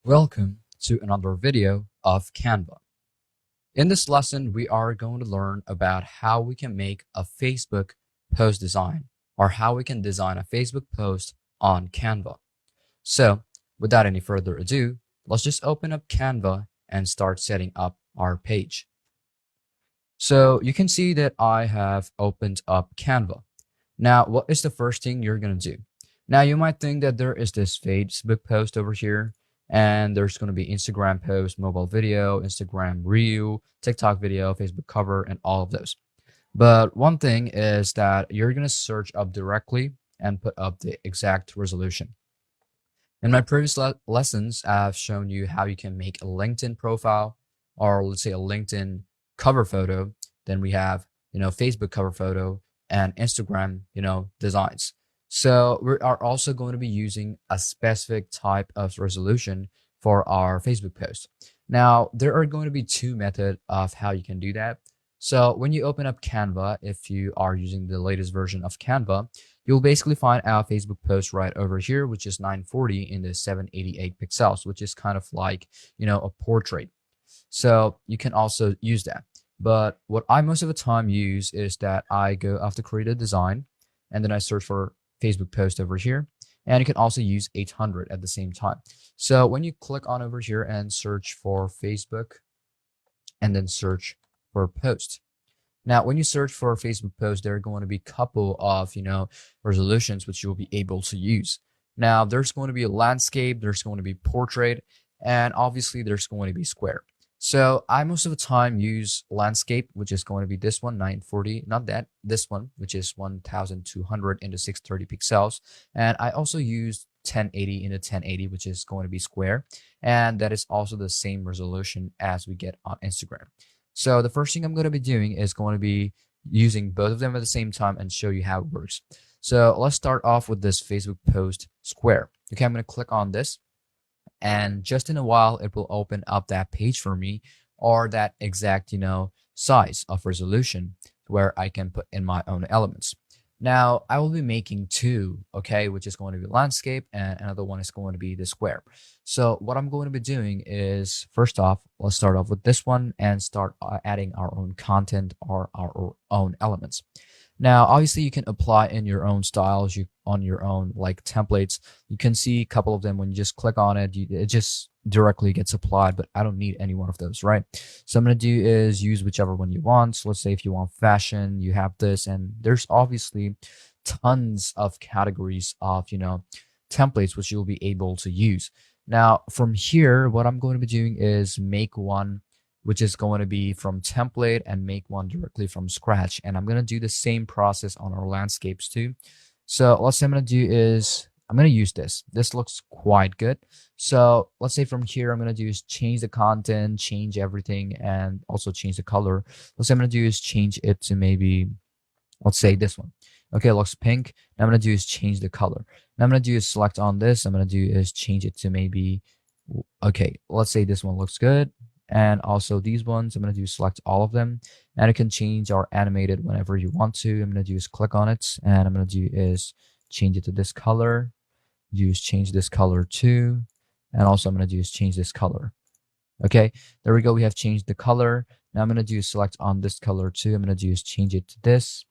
Welcome to another video of Canva. In this lesson, we are going to learn about how we can make a Facebook post design or how we can design a Facebook post on Canva. So without any further ado, let's just open up Canva and start setting up our page. So you can see that I have opened up Canva. Now, what is the first thing you're going to do? Now, you might think that there is this Facebook post over here, and there's going to be Instagram post, mobile video, Instagram reel, TikTok video, Facebook cover, and all of those. But one thing is that you're going to search up directly and put up the exact resolution. In my previous lessons, I've shown you how you can make a LinkedIn profile, or let's say a LinkedIn cover photo. Then we have, Facebook cover photo and Instagram, designs. So we are also going to be using a specific type of resolution for our Facebook post. Now, there are going to be two methods of how you can do that. So when you open up Canva, if you are using the latest version of Canva, you'll basically find our Facebook post right over here, which is 940 in the 788 pixels, which is kind of like, a portrait. So you can also use that. But what I most of the time use is that I go after create a design and then I search for Facebook post over here. And you can also use 800 at the same time. So when you click on over here and search for Facebook and then search for post. Now, when you search for a Facebook post, there are going to be a couple of, resolutions which you'll be able to use. Now, there's going to be a landscape, there's going to be portrait, and obviously there's going to be square. So I most of the time use landscape, which is going to be this one, 940, not that, this one, which is 1200 into 630 pixels. And I also use 1080 into 1080, which is going to be square. And that is also the same resolution as we get on Instagram. So the first thing I'm going to be doing is going to be using both of them at the same time and show you how it works. So let's start off with this Facebook post square. Okay, I'm going to click on this. And just in a while, it will open up that page for me or that exact, size of resolution where I can put in my own elements. Now, I will be making two, okay, which is going to be landscape and another one is going to be the square. So what I'm going to be doing is, first off, let's start off with this one and start adding our own content or our own elements. Now, obviously, you can apply in your own styles, on your own like templates. You can see a couple of them when you just click on it, it just directly gets applied, but I don't need any one of those, right? So I'm going to do is use whichever one you want. So let's say if you want fashion, you have this, and there's obviously tons of categories of, templates which you'll be able to use. Now, from here, what I'm going to be doing is make one which is going to be from template and make one directly from scratch. And I'm going to do the same process on our landscapes too. So let's say I'm going to do is, I'm going to use this. This looks quite good. So let's say from here, I'm going to do is change the content, change everything, and also change the color. Let's say I'm going to do is change it to maybe, let's say this one. Okay, it looks pink. Now I'm going to do is change the color. Now I'm going to do is select on this. I'm going to do is change it to maybe, okay, let's say this one looks good. And also these ones, I'm going to do select all of them, and you can change or animate it whenever you want to. I'm going to do is click on it, and I'm going to do is change it to this color, use change this color too, and also I'm going to do is change this color. Okay, there we go. We have changed the color. Now I'm going to do select on this color too. I'm going to do is change it to this,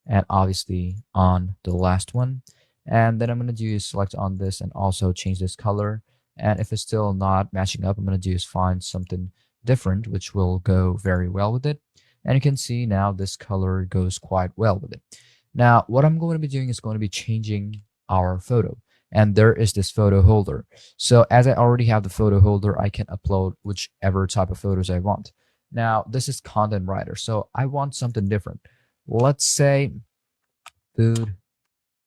and obviously on the last one. And then I'm going to do is select on this and also change this color. And if it's still not matching up, I'm going to do is find something different, which will go very well with it. And you can see now this color goes quite well with it. Now, what I'm going to be doing is going to be changing our photo. And there is this photo holder. So as I already have the photo holder, I can upload whichever type of photos I want. Now, this is content writer. So I want something different. Let's say food,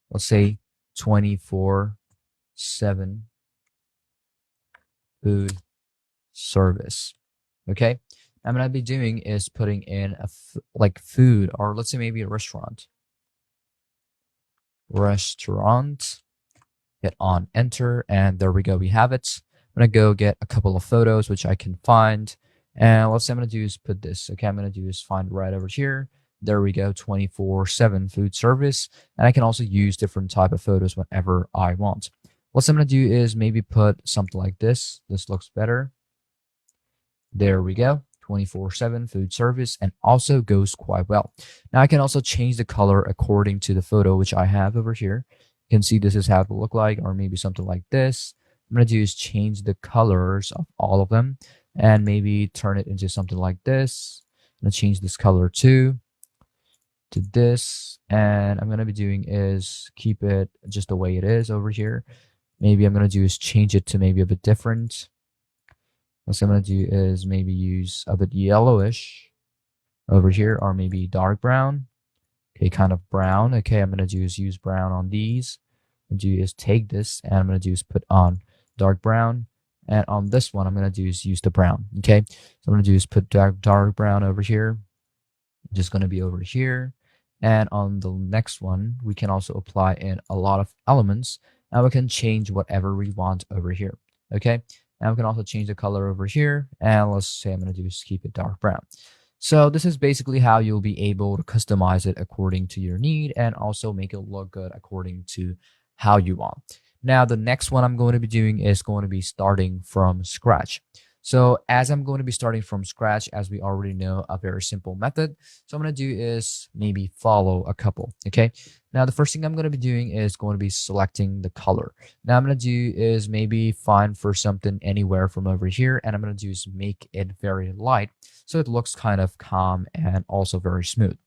let's say 24/7 food service. Okay, I'm gonna be doing is putting in like food, or let's say maybe a restaurant. Hit on enter, and there we go, we have it. I'm gonna go get a couple of photos which I can find, and let's say I'm gonna do is put this. Okay, I'm gonna do is find right over here. There we go, 24/7 food service. And I can also use different type of photos whenever I want. What I'm going to do is maybe put something like this. This looks better. There we go. 24/7 food service, and also goes quite well. Now I can also change the color according to the photo which I have over here. You can see this is how it will look like, or maybe something like this. I'm going to do is change the colors of all of them and maybe turn it into something like this. I'm going to change this color too to this, and I'm going to be doing is keep it just the way it is over here. Maybe I'm going to do is change it to maybe a bit different. What I'm going to do is maybe use a bit yellowish over here, or maybe dark brown. Okay, kind of brown. Okay, I'm going to do is use brown on these. I'm going to do is take this, and I'm going to do is put on dark brown. And on this one, I'm going to do is use the brown. Okay, so I'm going to do is put dark brown over here. Just going to be over here. And on the next one, we can also apply in a lot of elements, and we can change whatever we want over here. Okay, and we can also change the color over here, and let's say I'm going to do is keep it dark brown. So this is basically how you'll be able to customize it according to your need and also make it look good according to how you want. Now, the next one I'm going to be doing is going to be starting from scratch. So as I'm going to be starting from scratch, as we already know, a very simple method. So I'm going to do is maybe follow a couple. Okay. Now, the first thing I'm going to be doing is going to be selecting the color. Now, I'm going to do is maybe find for something anywhere from over here. And I'm going to do is make it very light, so it looks kind of calm and also very smooth.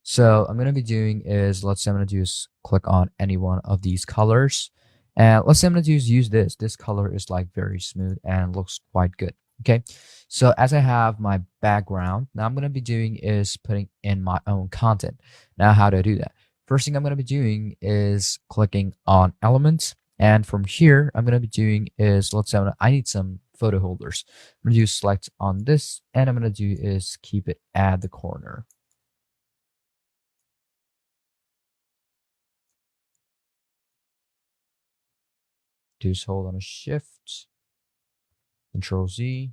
So I'm going to be doing is, let's say I'm going to do is click on any one of these colors. And let's say I'm going to do is use this. This color is like very smooth and looks quite good. Okay. So as I have my background, now I'm going to be doing is putting in my own content. Now, how do I do that? First thing I'm going to be doing is clicking on elements. And from here, I'm going to be doing is, let's say I need some photo holders. I'm going to do select on this, and I'm going to do is keep it at the corner. Just hold on a shift, Control Z.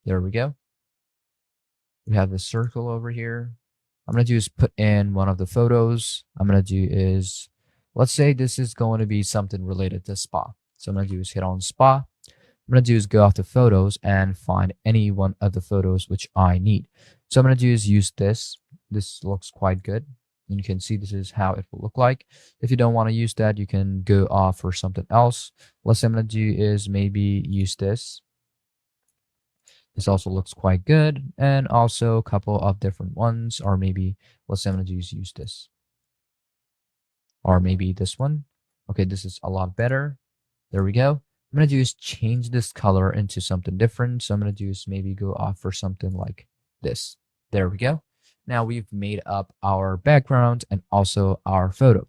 There we go. We have this circle over here. I'm going to do is put in one of the photos. I'm going to do is, let's say this is going to be something related to spa. So I'm going to do is hit on spa. I'm going to do is go off the photos and find any one of the photos which I need. So I'm going to do is use this. This looks quite good. And you can see this is how it will look like. If you don't want to use that, you can go off for something else. What I'm going to do is maybe use this. This also looks quite good, and also a couple of different ones, or maybe what I'm going to do is use this, or maybe this one. Okay, this is a lot better. There we go. I'm going to do is change this color into something different. So I'm going to do is maybe go off for something like this. There we go. Now we've made up our background and also our photo.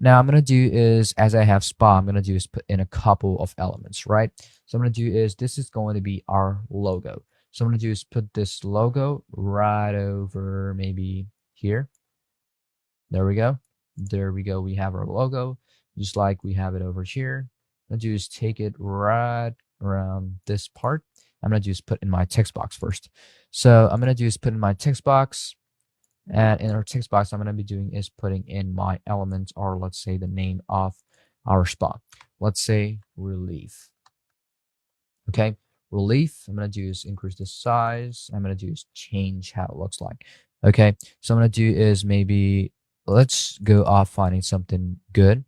Now I'm going to do is, as I have spa, I'm going to do is put in a couple of elements, right? So I'm going to do is, this is going to be our logo. So I'm going to do is put this logo right over maybe here. There we go. There we go. We have our logo just like we have it over here. I'm going to do is take it right around this part. I'm going to do is put in my text box first. So I'm going to do is put in my text box. And in our text box, I'm going to be doing is putting in my elements, or let's say the name of our spa. Let's say relief. Okay, relief. I'm going to do is increase the size. I'm going to do is change how it looks like. Okay, so I'm going to do is maybe, let's go off finding something good.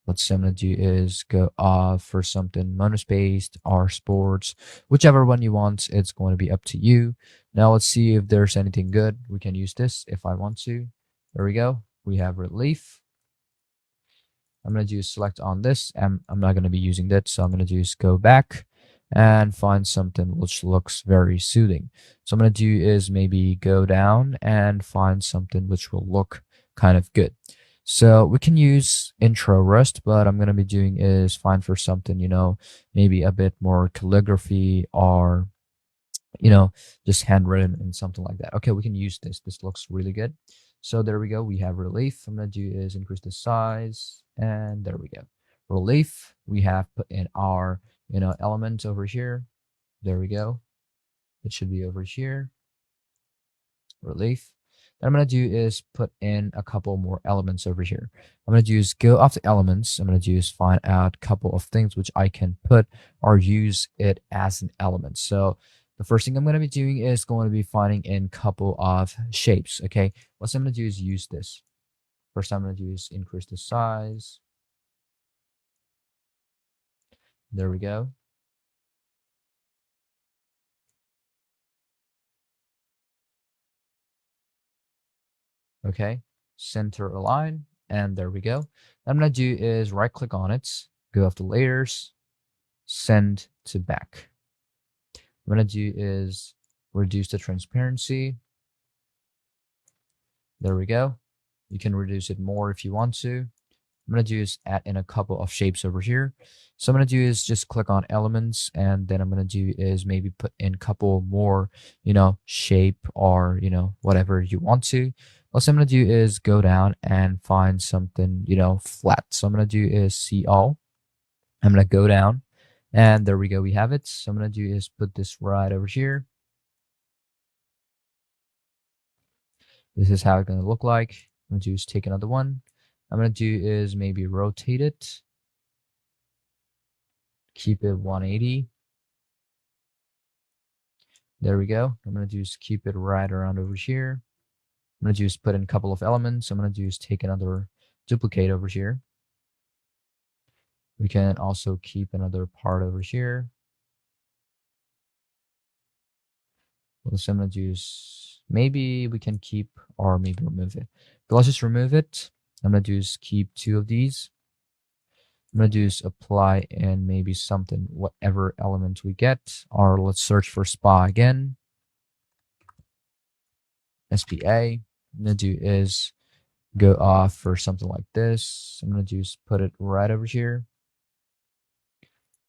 What I'm going to do is go off for something motor-based or sports, whichever one you want. It's going to be up to you. Now let's see if there's anything good. We can use this if I want to. There we go. We have relief. I'm going to do select on this. I'm not going to be using that, so I'm going to just go back and find something which looks very soothing. So I'm going to do is maybe go down and find something which will look kind of good. So we can use intro rust, but I'm going to be doing is find for something, maybe a bit more calligraphy, or, just handwritten and something like that. Okay, we can use this. This looks really good. So there we go. We have relief. I'm going to do is increase the size, and there we go. Relief. We have put in our, element over here. There we go. It should be over here. Relief. What I'm going to do is put in a couple more elements over here. I'm going to use go off the elements. I'm going to use find out a couple of things which I can put or use it as an element. So the first thing I'm going to be doing is going to be finding in a couple of shapes. Okay, what I'm going to do is use this. First, I'm going to do is increase the size. There we go. Okay, center align, and there we go. What I'm going to do is right click on it, go off the layers, send to back. What I'm going to do is reduce the transparency. There we go. You can reduce it more if you want to. I'm going to do is add in a couple of shapes over here. So I'm going to do is just click on elements, and then I'm going to do is maybe put in a couple more, shape or, whatever you want to. What I'm going to do is go down and find something, flat. So I'm going to do is see all. I'm going to go down, and there we go. We have it. So I'm going to do is put this right over here. This is how it's going to look like. I'm going to do is take another one. I'm going to do is maybe rotate it. Keep it 180. There we go. I'm going to do is keep it right around over here. I'm going to do is put in a couple of elements. I'm going to do is take another duplicate over here. We can also keep another part over here. What I'm going to do is maybe we can keep or maybe remove it. But let's just remove it. I'm going to do is keep 2 of these. I'm going to do is apply and maybe something, whatever element we get, or let's search for SPA again. SPA. I'm going to do is go off for something like this. I'm going to do is put it right over here.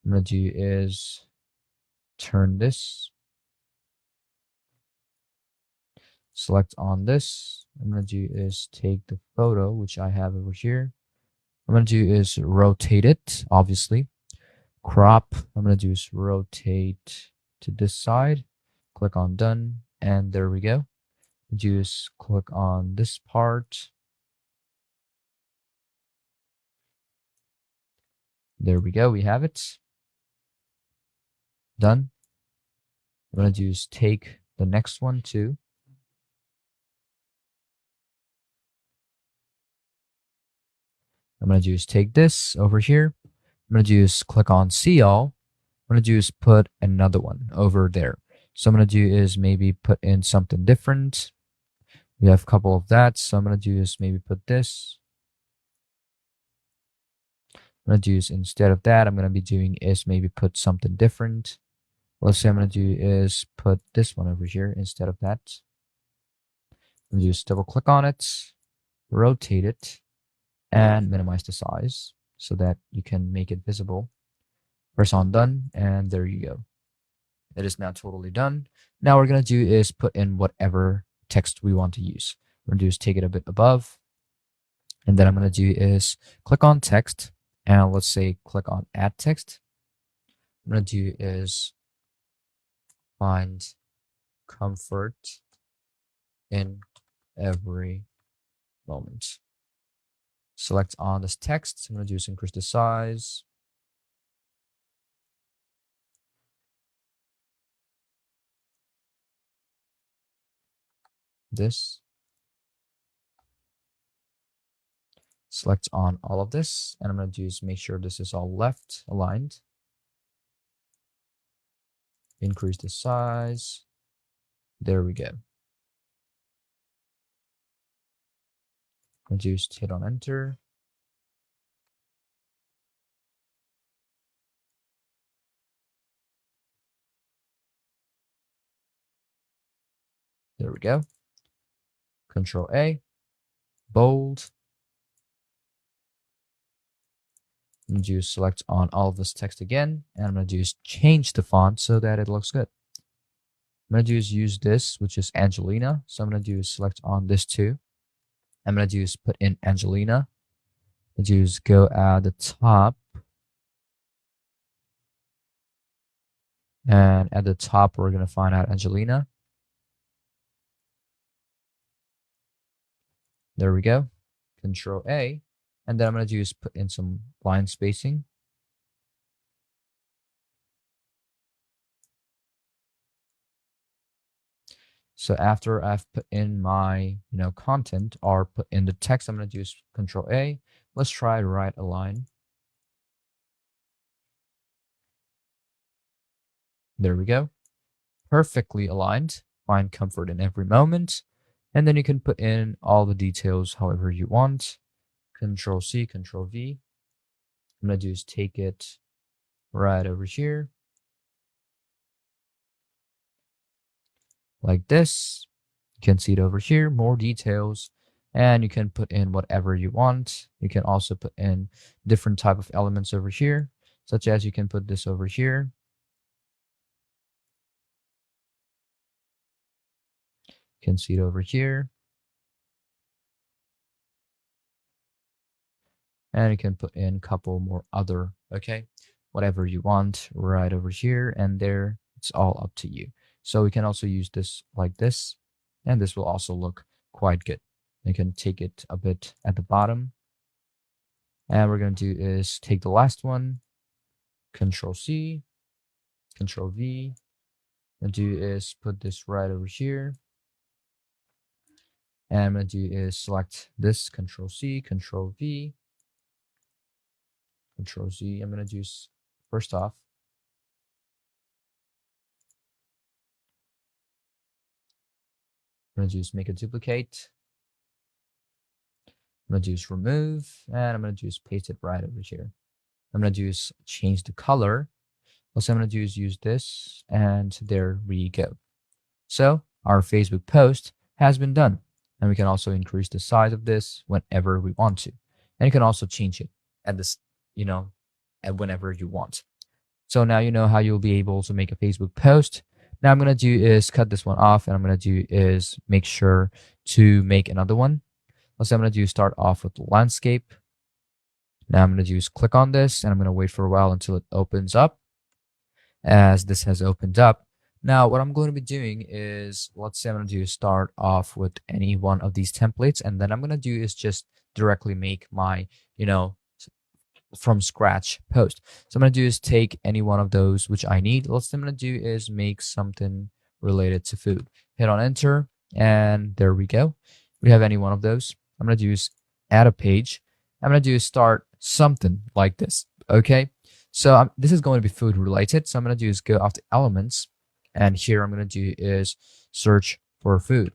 I'm going to do is turn this. Select on this. I'm going to do is take the photo, which I have over here. I'm going to do is rotate it, obviously. Crop. I'm going to do is rotate to this side. Click on done. And there we go. Just click on this part. There we go. We have it. Done. I'm going to do is take the next one too. I'm going to do is take this over here. I'm going to do is click on see all. I'm going to do is put another one over there. So I'm going to do is maybe put in something different. We have a couple of that. So I'm going to do is maybe put this. I'm going to do is instead of that, I'm going to be doing is maybe put something different. Let's say I'm going to do is put this one over here instead of that. I'm going to just double click on it, rotate it, and minimize the size so that you can make it visible. Press on done, and there you go. It is now totally done. Now we're going to do is put in whatever text we want to use. We're going to do is take it a bit above, and then I'm going to do is click on text, and let's say click on add text. I'm going to do is find comfort in every moment. Select on this text. I'm going to do is increase the size. This. Select on all of this, and I'm going to do is make sure this is all left aligned. Increase the size. There we go. And just hit on enter. There we go. Control A, bold. I'm going to do select on all of this text again, and I'm going to do is change the font so that it looks good. I'm going to do is use this, which is Angelina. So I'm going to do is select on this too. I'm going to do is put in Angelina. I'm going to do is go at the top. And at the top, we're going to find out Angelina. There we go. Control A. And then I'm going to do is put in some line spacing. So after I've put in my, content or put in the text, I'm going to do is Control A. Let's try right align. There we go. Perfectly aligned. Find comfort in every moment. And then you can put in all the details however you want. Control C, Control V. I'm going to do is take it right over here. Like this. You can see it over here, more details, and you can put in whatever you want. You can also put in different type of elements over here, such as you can put this over here. You can see it over here. And you can put in a couple more other, okay? Whatever you want right over here and there, it's all up to you. So we can also use this like this, and this will also look quite good. You can take it a bit at the bottom. And we're going to do is take the last one, Control C, Control V, and do is put this right over here. And I'm going to do is select this, Control C, Control V, Control Z. I'm going to do first off, I'm going to just make a duplicate. I'm going to use remove, and I'm going to just paste it right over here. I'm going to use change the color. Also, I'm going to do is use this, and there we go. So our Facebook post has been done, and we can also increase the size of this whenever we want to, and you can also change it at this, at whenever you want. So now you know how you'll be able to make a Facebook post. Now I'm going to do is cut this one off, and I'm going to do is make sure to make another one. So I'm going to do start off with the landscape. Now I'm going to do is click on this, and I'm going to wait for a while until it opens up. As this has opened up, now what I'm going to be doing is, let's say I'm going to do start off with any one of these templates, and then I'm going to do is just directly make my, from scratch post. So I'm going to do is take any one of those which I need. What I'm going to do is make something related to food. Hit on enter, and there we go. We have any one of those. I'm going to do is add a page. I'm going to do is start something like this. Okay. So this is going to be food related. So I'm going to do is go off the elements, and here I'm going to do is search for food.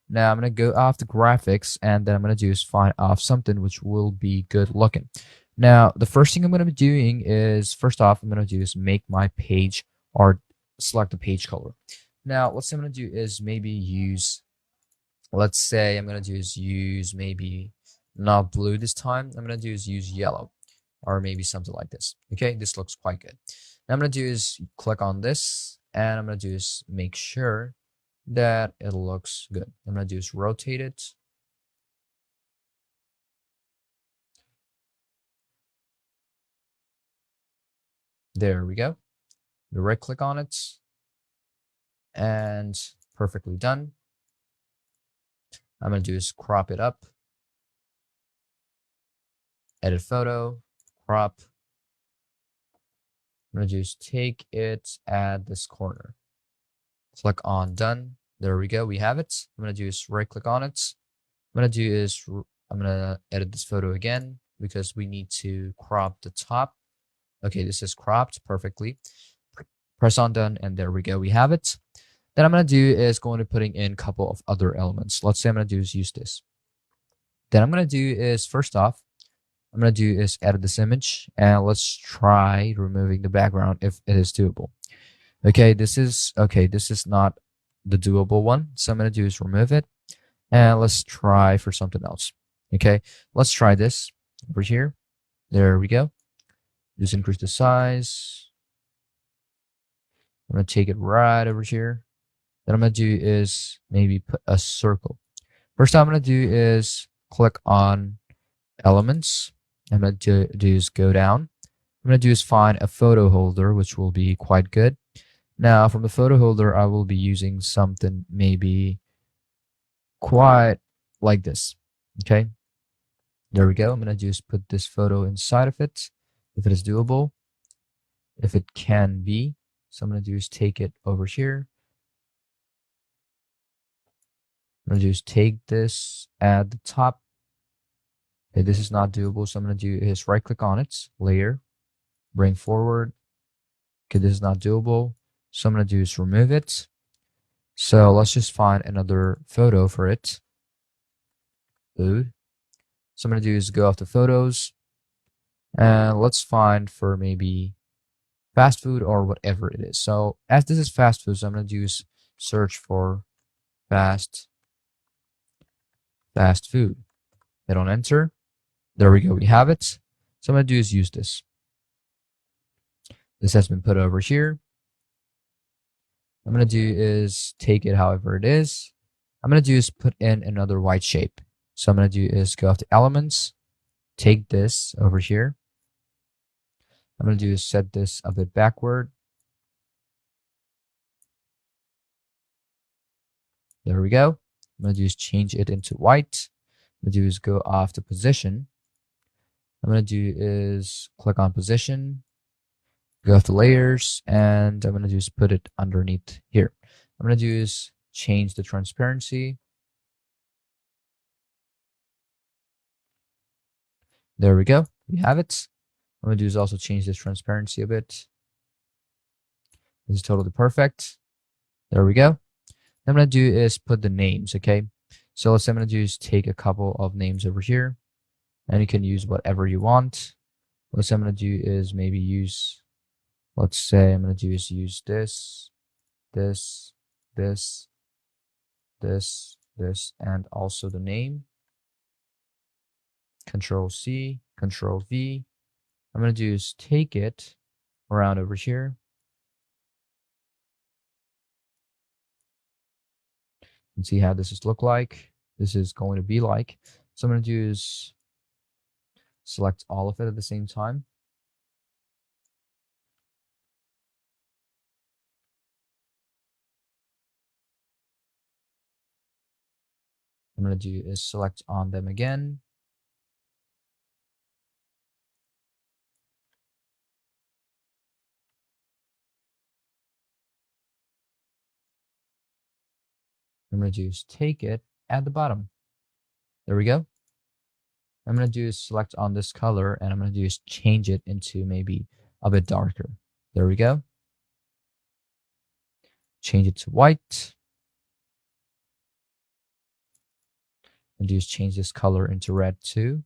Now I'm going to go off the graphics, and then I'm going to do is find off something which will be good looking. Now, the first thing I'm going to be doing is, first off, I'm going to do is make my page or select the page color. Now, what I'm going to do is maybe use, let's say I'm going to do is use maybe not blue this time. I'm going to do is use yellow or maybe something like this. Okay, this looks quite good. Now, I'm going to do is click on this, and I'm going to do is make sure that it looks good. I'm going to do is rotate it. There we go. You right click on it, and perfectly done. I'm going to do is crop it up, edit photo, crop. I'm going to just take it at this corner. Click on done. There we go. We have it. I'm going to do is right click on it. I'm going to do is I'm going to edit this photo again because we need to crop the top. Okay, this is cropped perfectly. Press on done, and there we go. We have it. Then I'm going to do is going to putting in a couple of other elements. Let's say I'm going to do is use this. Then I'm going to do is, first off, I'm going to do is edit this image, and let's try removing the background if it is doable. Okay, this is not the doable one. So I'm going to do is remove it, and let's try for something else. Okay, let's try this over here. There we go. Just increase the size. I'm going to take it right over here. Then I'm going to do is maybe put a circle. First thing I'm going to do is click on elements. I'm going to do is go down. I'm going to do is find a photo holder, which will be quite good. Now from the photo holder, I will be using something maybe quite like this. Okay, there we go. I'm gonna just put this photo inside of it if it is doable, if it can be. So I'm gonna just take it over here. I'm gonna just take this at the top. Okay, this is not doable, so I'm gonna do is right click on it, layer, bring forward. Okay, this is not doable, so I'm gonna do is remove it. So let's just find another photo for it. Food. So I'm gonna do is go off the photos, and let's find for maybe fast food or whatever it is. So as this is fast food, so I'm gonna do is search for fast food. Hit on enter. There we go. We have it. So I'm gonna do is use this. This has been put over here. I'm gonna do is take it however it is. I'm gonna do is put in another white shape. So I'm gonna do is go off to elements, take this over here. I'm gonna do is set this a bit backward. There we go. I'm gonna do is change it into white. I'm gonna do is go off to position. I'm gonna do is click on position, go off to layers, and I'm gonna do is put it underneath here. I'm gonna do is change the transparency. There we go. We have it. I'm gonna do is also change this transparency a bit. This is totally perfect. There we go. What I'm gonna do is put the names, okay? So what I'm gonna do is take a couple of names over here, and you can use whatever you want. What I'm gonna do is maybe use, let's say I'm gonna do is use this, this, this, this, and also the name. Control C, Control V. I'm gonna do is take it around over here. And see how this is look like. This is going to be like. So I'm going to do is select all of it at the same time. I'm going to do is select on them again. I'm going to do is take it at the bottom. There we go. I'm going to do is select on this color, and I'm going to do is change it into maybe a bit darker. There we go. Change it to white. And do is change this color into red too.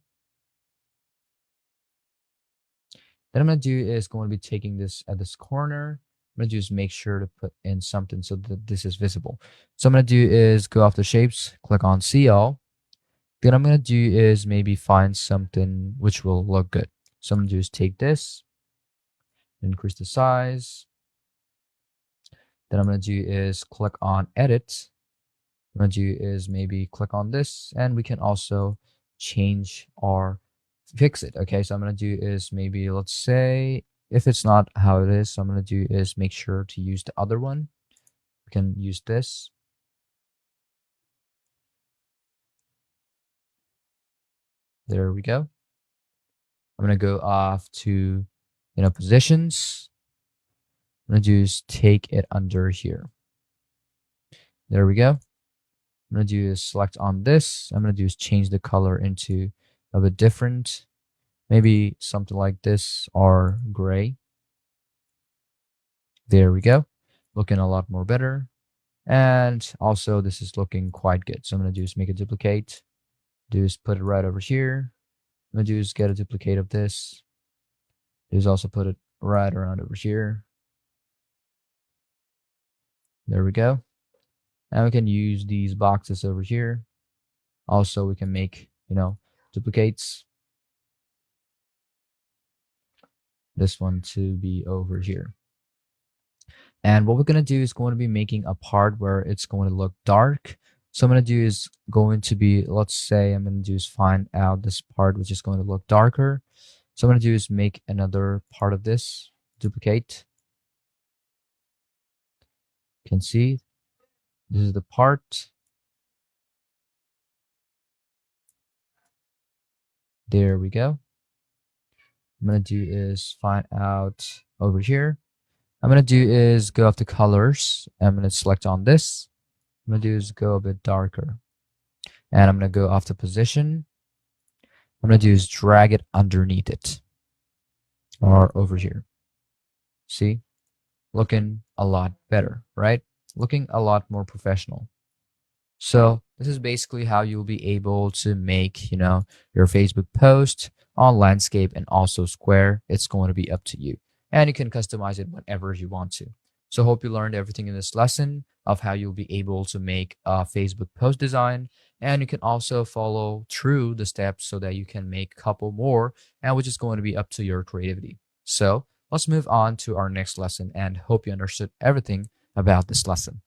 Then I'm going to do is going to be taking this at this corner. I'm going to do is make sure to put in something so that this is visible. So I'm going to do is go off the shapes, click on see all. Then I'm going to do is maybe find something which will look good. So I'm going to do is take this, increase the size. Then I'm going to do is click on edit. I'm going to do is maybe click on this, and we can also change or fix it. Okay, so I'm going to do is maybe, let's say, if it's not how it is, so I'm going to do is make sure to use the other one. We can use this. There we go. I'm going to go off to, positions. I'm going to do is take it under here. There we go. I'm going to do is select on this. I'm going to do is change the color into a bit different. Maybe something like this or gray. There we go. Looking a lot more better. And also this is looking quite good. So I'm going to do is make a duplicate. Do is put it right over here. I'm going to do is get a duplicate of this. Do is also put it right around over here. There we go. And we can use these boxes over here. Also, we can make, duplicates. This one to be over here. And what we're going to do is going to be making a part where it's going to look dark. So I'm going to do is going to be, let's say I'm going to do is find out this part which is going to look darker. So I'm going to do is make another part of this, duplicate. You can see this is the part. There we go. I'm going to do is find out over here. I'm going to do is go up to colors. I'm going to select on this. I'm going to do is go a bit darker. And I'm going to go off the position. I'm going to do is drag it underneath it or over here. See, looking a lot better, right? Looking a lot more professional. So this is basically how you'll be able to make, your Facebook post on landscape and also square. It's going to be up to you, and you can customize it whenever you want to. So hope you learned everything in this lesson of how you'll be able to make a Facebook post design, and you can also follow through the steps so that you can make a couple more, and which is going to be up to your creativity. So let's move on to our next lesson, and hope you understood everything about this lesson.